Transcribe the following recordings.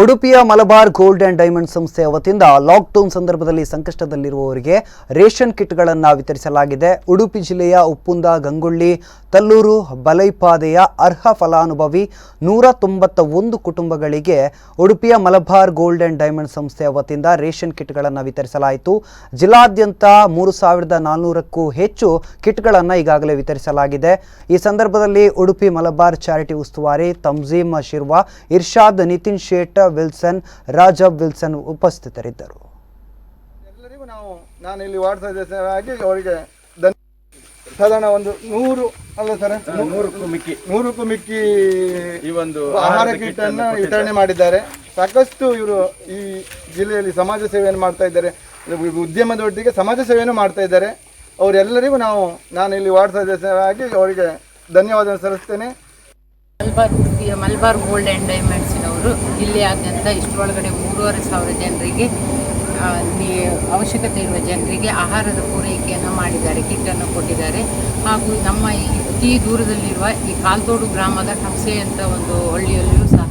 ಉಡುಪಿಯ Malabar gold and diamond ಸಂಸ್ಥೆಯ ವತಿಯಿಂದ ಲಾಕ್ಡೌನ್ ಸಂದರ್ಭದಲ್ಲಿ ಸಂಕಷ್ಟದಲ್ಲಿರುವವರಿಗೆ ರೇಷನ್ ಕಿಟ್ಗಳನ್ನು ವಿತರಿಸಲಾಗಿದೆ. ಉಡುಪಿ ಜಿಲ್ಲೆಯ ಉಪ್ಪುಂದ, ಗಂಗೊಳ್ಳಿ, ತಲ್ಲೂರು, ಬಲೈಪಾದೆಯ ಅರ್ಹ ಫಲಾನುಭವಿ 191 ಕುಟುಂಬಗಳಿಗೆ ಉಡುಪಿಯ ಮಲಬಾರ್ ಗೋಲ್ಡ್ ಅಂಡ್ ಡೈಮಂಡ್ ಸಂಸ್ಥೆಯ ವತಿಯಿಂದ ರೇಷನ್ ಕಿಟ್ಗಳನ್ನು ವಿತರಿಸಲಾಯಿತು. ಜಿಲ್ಲಾದ್ಯಂತ 3400ಕ್ಕೂ ಹೆಚ್ಚು ಕಿಟ್ಗಳನ್ನು ಈಗಾಗಲೇ ವಿತರಿಸಲಾಗಿದೆ. ಈ ಸಂದರ್ಭದಲ್ಲಿ ಉಡುಪಿ ಮಲಬಾರ್ ಚಾರಿಟಿ ಉಸ್ತುವಾರಿ ತಮ್ಜೀಮ್ ಶಿರ್ವಾ, ಇರ್ಷಾದ್, ನಿತಿನ್ ಶೇಟ್, ವಿಲ್ಸನ್, ರಾಜಬ್ ವಿಲ್ಸನ್ ಉಪಸ್ಥಿತರಿದ್ದರು. ಎಲ್ಲರಿಗೂ ನಾನು ಇಲ್ಲಿ ವಾರ್ಡ್ ಸದಸ್ಯರಾಗಿ ಅವರಿಗೆ ಸಾಧಾರಣ ಒಂದು 100ಕ್ಕೂ ಮಿಕ್ಕಿ ಈ ಒಂದು ಆಹಾರ ಕಿಟ್ ಅನ್ನು ವಿತರಣೆ ಮಾಡಿದ್ದಾರೆ. ಸಾಕಷ್ಟು ಇವರು ಈ ಜಿಲ್ಲೆಯಲ್ಲಿ ಸಮಾಜ ಸೇವೆಯನ್ನು ಮಾಡ್ತಾ ಇದ್ದಾರೆ, ಉದ್ಯಮದೊಟ್ಟಿಗೆ ಸಮಾಜ ಸೇವೆಯನ್ನು ಮಾಡ್ತಾ ಇದ್ದಾರೆ. ಅವರೆಲ್ಲರಿಗೂ ನಾನು ಇಲ್ಲಿ ವಾರ್ಡ್ ಸದಸ್ಯರಾಗಿ ಅವರಿಗೆ ಧನ್ಯವಾದ ಸಲ್ಲಿಸ್ತೇನೆ. ಮಲಬಾರ್ ಗೋಲ್ಡ್ ಆ್ಯಂಡ್ ಡೈಮಂಡ್ಸಿನವರು ಜಿಲ್ಲೆಯಾದ್ಯಂತ ಇಷ್ಟರೊಳಗಡೆ 3500 ಜನರಿಗೆ ಅವಶ್ಯಕತೆ ಇರುವ ಜನರಿಗೆ ಆಹಾರದ ಪೂರೈಕೆಯನ್ನು ಮಾಡಿದ್ದಾರೆ, ಕಿಟ್ಟನ್ನು ಕೊಟ್ಟಿದ್ದಾರೆ. ಹಾಗೂ ನಮ್ಮ ಈ ದೂರದಲ್ಲಿರುವ ಈ ಕಾಲ್ತೋಡು ಗ್ರಾಮದ ಕಮ್ಸೆ ಅಂತ ಒಂದು ಹಳ್ಳಿಯಲ್ಲಿಯೂ ಸಹ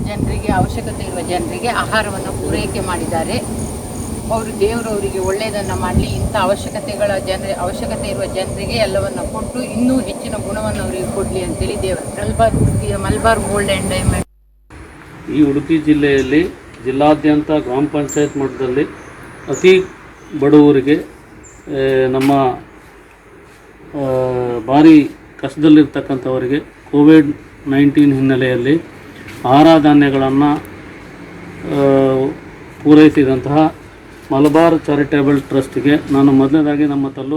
ಜನರಿಗೆ ಅವಶ್ಯಕತೆ ಇರುವ ಜನರಿಗೆ ಆಹಾರವನ್ನು ಪೂರೈಕೆ ಮಾಡಿದ್ದಾರೆ. ಅವರು ದೇವರವರಿಗೆ ಒಳ್ಳೆಯದನ್ನು ಮಾಡಲಿ, ಇಂಥ ಅವಶ್ಯಕತೆ ಇರುವ ಜನರಿಗೆ ಎಲ್ಲವನ್ನು ಕೊಟ್ಟು ಇನ್ನೂ ಹೆಚ್ಚಿನ ಗುಣವನ್ನು ಅವರಿಗೆ ಕೊಡಲಿ ಅಂತೇಳಿ ಮಲಬಾರ್ ಗೋಲ್ಡ್ ಆ್ಯಂಡ್ ಡೈಮಂಡ್ ಈ ಉಡುಪಿ ಜಿಲ್ಲೆಯಲ್ಲಿ ಜಿಲ್ಲಾದ್ಯಂತ ಗ್ರಾಮ ಪಂಚಾಯತ್ ಮಟ್ಟದಲ್ಲಿ ಅತಿ ಬಡವರಿಗೆ ಭಾರಿ ಕಷ್ಟದಲ್ಲಿರ್ತಕ್ಕಂಥವರಿಗೆ ಕೋವಿಡ್-19 ಹಿನ್ನೆಲೆಯಲ್ಲಿ ಆಹಾರ ಧಾನ್ಯಗಳನ್ನು ಪೂರೈಸಿದಂತಹ ಮಲಬಾರ್ ಚಾರಿಟೇಬಲ್ ಟ್ರಸ್ಟ್ಗೆ ನಾನು ಮೊದಲನೇದಾಗಿ ನಮ್ಮ ತಲ್ಲೂರು